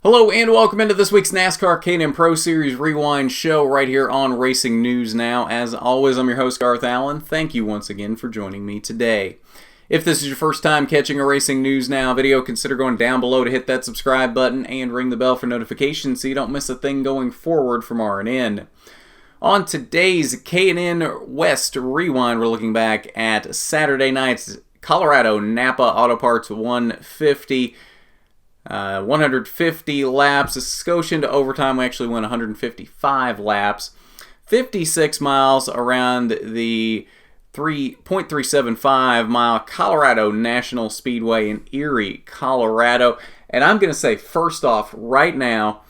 Hello and welcome into this week's NASCAR K&N Pro Series Rewind show right here on Racing News Now. As always, I'm your host, Garth Allen. Thank you once again for joining me today. If this is your first time catching a Racing News Now video, consider going down below to hit that subscribe button and ring the bell for notifications so you don't miss a thing going forward from R&N. On today's K&N West Rewind, we're looking back at Saturday night's Colorado NAPA Auto Parts 150. 150 laps. A skosh into overtime. We actually went 155 laps. 56 miles around the 3.375 mile Colorado National Speedway in Erie, Colorado. And I'm going to say, first off, right now,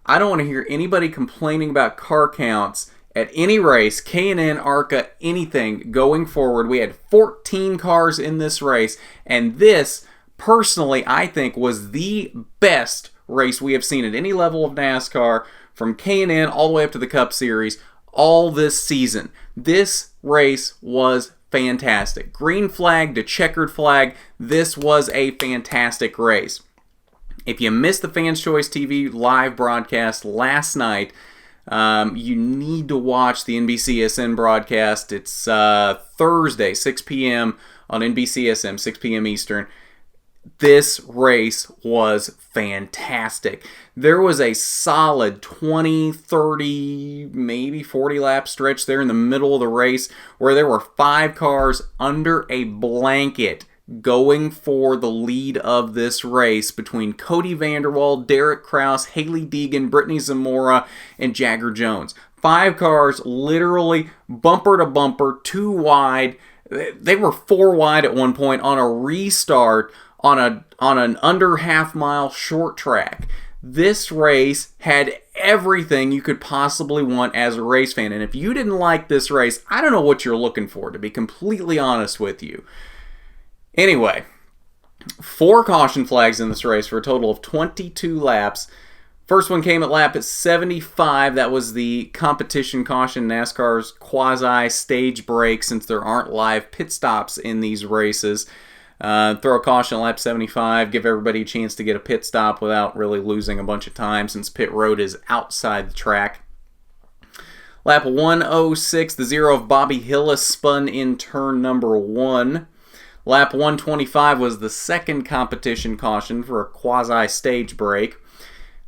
I don't want to hear anybody complaining about car counts at any race, K&N, ARCA, anything going forward. We had 14 cars in this race, and this, personally, I think was the best race we have seen at any level of NASCAR, from K&N all the way up to the Cup Series, all this season. This race was fantastic. Green flag to checkered flag, this was a fantastic race. If you missed the Fans Choice TV live broadcast last night, you need to watch the NBCSN broadcast. It's Thursday, 6 p.m. on NBCSN, 6 p.m. Eastern. This race was fantastic. There was a solid 20, 30, maybe 40 lap stretch there in the middle of the race where there were 5 cars under a blanket going for the lead of this race between Cody Vanderwall, Derek Kraus, Hailie Deegan, Brittany Zamora, and Jagger Jones. 5 cars literally bumper to bumper, 2 wide. They were 4 wide at one point on a restart on an under half-mile short track. This race had everything you could possibly want as a race fan. And if you didn't like this race, I don't know what you're looking for, to be completely honest with you. Anyway, 4 caution flags in this race for a total of 22 laps. First one came at lap 75. That was the competition caution, NASCAR's quasi-stage break, since there aren't live pit stops in these races. Throw a caution at lap 75, give everybody a chance to get a pit stop without really losing a bunch of time, since pit road is outside the track. Lap 106, the 0 of Bobby Hillis spun in turn number 1. Lap 125 was the second competition caution for a quasi-stage break.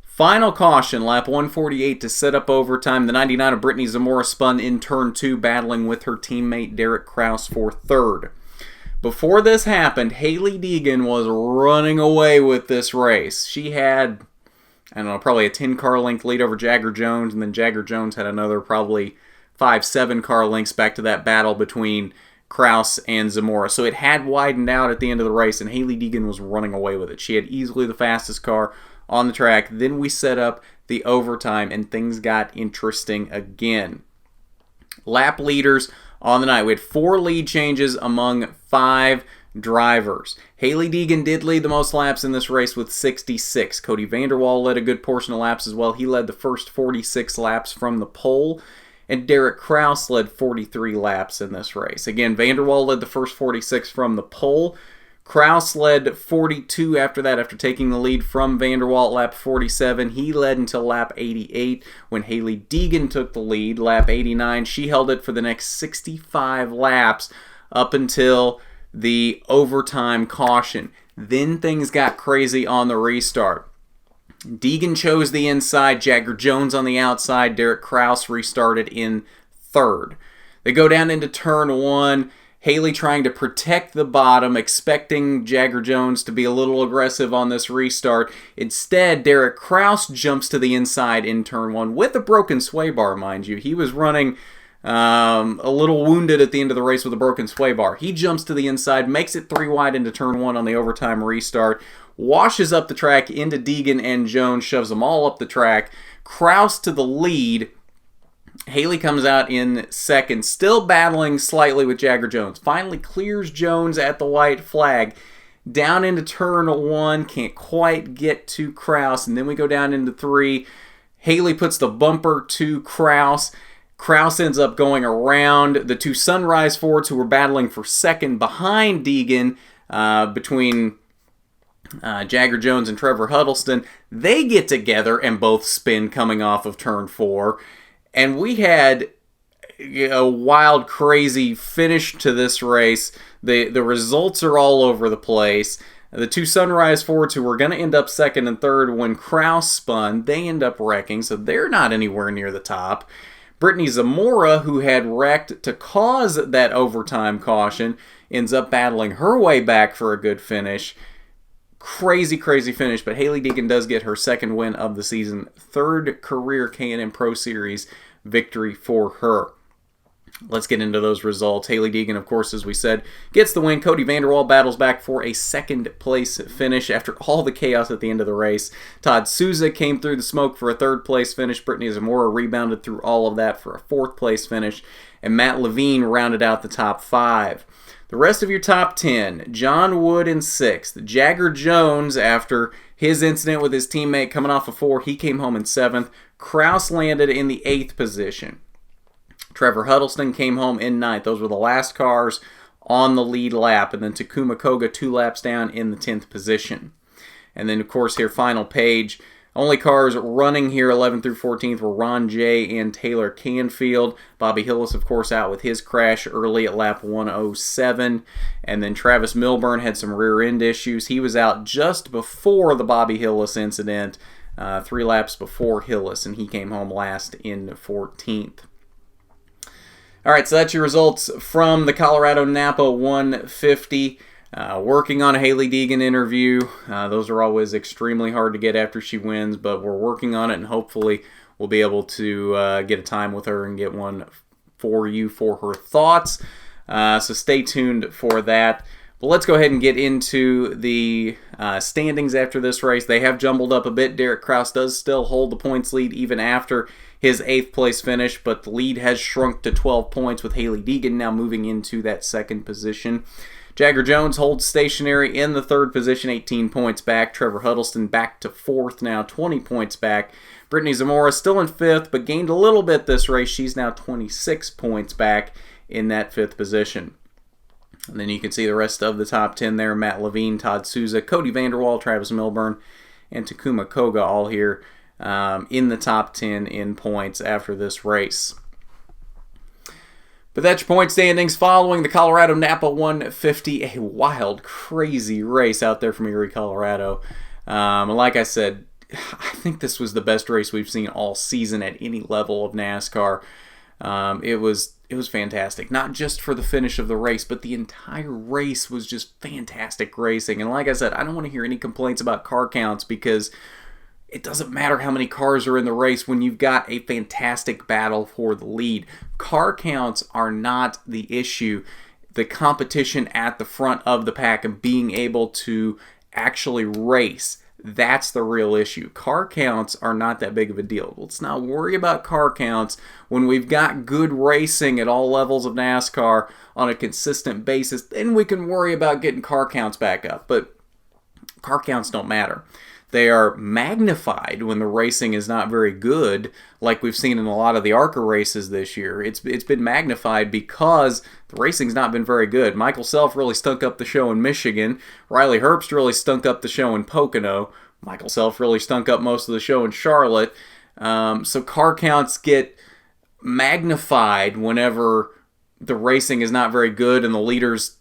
Final caution, lap 148 to set up overtime. The 99 of Brittany Zamora spun in turn 2, battling with her teammate Derek Kraus for third. Before this happened, Hailie Deegan was running away with this race. She had, I don't know, probably a 10-car length lead over Jagger Jones, and then Jagger Jones had another probably 5-7 car lengths back to that battle between Kraus and Zamora. So it had widened out at the end of the race, and Hailie Deegan was running away with it. She had easily the fastest car on the track. Then we set up the overtime, and things got interesting again. Lap leaders on the night. We had 4 lead changes among 5 drivers. Hailie Deegan did lead the most laps in this race with 66. Cody Vanderwall led a good portion of laps as well. He led the first 46 laps from the pole. And Derek Kraus led 43 laps in this race. Again, Vanderwall led the first 46 from the pole. Kraus led 42 after that, after taking the lead from Vanderwall at lap 47. He led until lap 88 when Hailie Deegan took the lead. Lap 89, she held it for the next 65 laps up until the overtime caution. Then things got crazy on the restart. Deegan chose the inside, Jagger Jones on the outside, Derek Kraus restarted in third. They go down into turn 1. Hailie trying to protect the bottom, expecting Jagger Jones to be a little aggressive on this restart. Instead, Derek Kraus jumps to the inside in turn 1 with a broken sway bar, mind you. He was running a little wounded at the end of the race with a broken sway bar. He jumps to the inside, makes it 3 wide into turn 1 on the overtime restart, washes up the track into Deegan and Jones, shoves them all up the track. Kraus to the lead. Hailie comes out in second, still battling slightly with Jagger Jones. Finally clears Jones at the white flag. Down into turn 1, can't quite get to Kraus, and then we go down into 3. Hailie puts the bumper to Kraus. Kraus ends up going around the 2 Sunrise Fords who were battling for second behind Deegan between Jagger Jones and Trevor Huddleston, they get together and both spin coming off of turn 4. And we had a wild, crazy finish to this race. The results are all over the place. The two Sunrise Fords, who were going to end up second and third when Kraus spun, they end up wrecking, so they're not anywhere near the top. Brittany Zamora, who had wrecked to cause that overtime caution, ends up battling her way back for a good finish. Crazy, crazy finish, but Hailie Deegan does get her second win of the season, third career K&N Pro Series victory for her. Let's get into those results. Hailie Deegan, of course, as we said, gets the win. Cody Vanderwall battles back for a second place finish after all the chaos at the end of the race. Todd Souza came through the smoke for a third place finish. Brittany Zamora rebounded through all of that for a fourth place finish. And Matt Levine rounded out the top 5. The rest of your top 10, John Wood in 6th. Jagger Jones, after his incident with his teammate coming off of 4, he came home in 7th. Kraus landed in the 8th position. Trevor Huddleston came home in 9th. Those were the last cars on the lead lap. And then Takuma Koga 2 laps down in the 10th position. And then, of course, here, final page. Only cars running here 11th through 14th were Ron J. and Taylor Canfield. Bobby Hillis, of course, out with his crash early at lap 107. And then Travis Milburn had some rear end issues. He was out just before the Bobby Hillis incident, 3 laps before Hillis, and he came home last in 14th. All right, so that's your results from the Colorado NAPA 150. Working on a Hailie Deegan interview. Those are always extremely hard to get after she wins, but we're working on it, and hopefully we'll be able to get a time with her and get one for you for her thoughts. So stay tuned for that. But let's go ahead and get into the standings after this race. They have jumbled up a bit. Derek Kraus does still hold the points lead even after his 8th place finish, but the lead has shrunk to 12 points with Hailie Deegan now moving into that second position. Jagger Jones holds stationary in the 3rd position, 18 points back. Trevor Huddleston back to 4th now, 20 points back. Brittany Zamora still in 5th, but gained a little bit this race. She's now 26 points back in that 5th position. And then you can see the rest of the top 10 there. Matt Levine, Todd Souza, Cody Vanderwall, Travis Milburn, and Takuma Koga all here in the top 10 in points after this race. But that's your point standings following the Colorado NAPA 150, a wild, crazy race out there from Erie, Colorado. Like I said, I think this was the best race we've seen all season at any level of NASCAR. It was fantastic, not just for the finish of the race, but the entire race was just fantastic racing. And like I said, I don't want to hear any complaints about car counts because it doesn't matter how many cars are in the race when you've got a fantastic battle for the lead. Car counts are not the issue. The competition at the front of the pack and being able to actually race, that's the real issue. Car counts are not that big of a deal. Let's not worry about car counts when we've got good racing at all levels of NASCAR on a consistent basis. Then we can worry about getting car counts back up. But car counts don't matter. They are magnified when the racing is not very good, like we've seen in a lot of the ARCA races this year. It's been magnified because the racing's not been very good. Michael Self really stunk up the show in Michigan. Riley Herbst really stunk up the show in Pocono. Michael Self really stunk up most of the show in Charlotte. So car counts get magnified whenever the racing is not very good and the leader's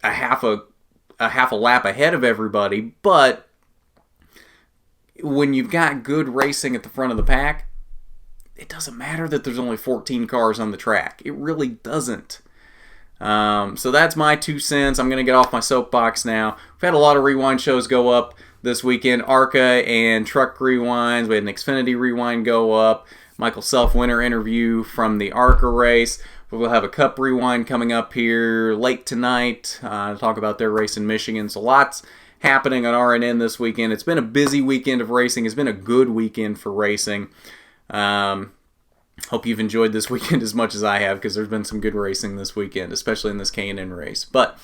a half a lap ahead of everybody. But when you've got good racing at the front of the pack, it doesn't matter that there's only 14 cars on the track. It really doesn't. So that's my 2 cents. I'm going to get off my soapbox now. We've had a lot of rewind shows go up this weekend. ARCA and Truck Rewinds. We had an Xfinity Rewind go up. Michael Self winner interview from the ARCA race. We'll have a Cup Rewind coming up here late tonight to talk about their race in Michigan. So lots happening on RNN this weekend. It's been a busy weekend of racing. It's been a good weekend for racing. Hope you've enjoyed this weekend as much as I have because there's been some good racing this weekend, especially in this K&N race. But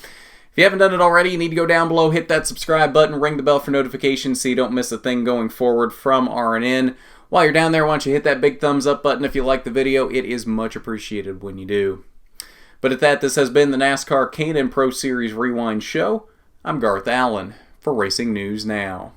if you haven't done it already, you need to go down below, hit that subscribe button, ring the bell for notifications so you don't miss a thing going forward from RNN. While you're down there, why don't you hit that big thumbs up button if you like the video. It is much appreciated when you do. But at that, this has been the NASCAR K&N Pro Series Rewind Show. I'm Garth Allen for Racing News Now.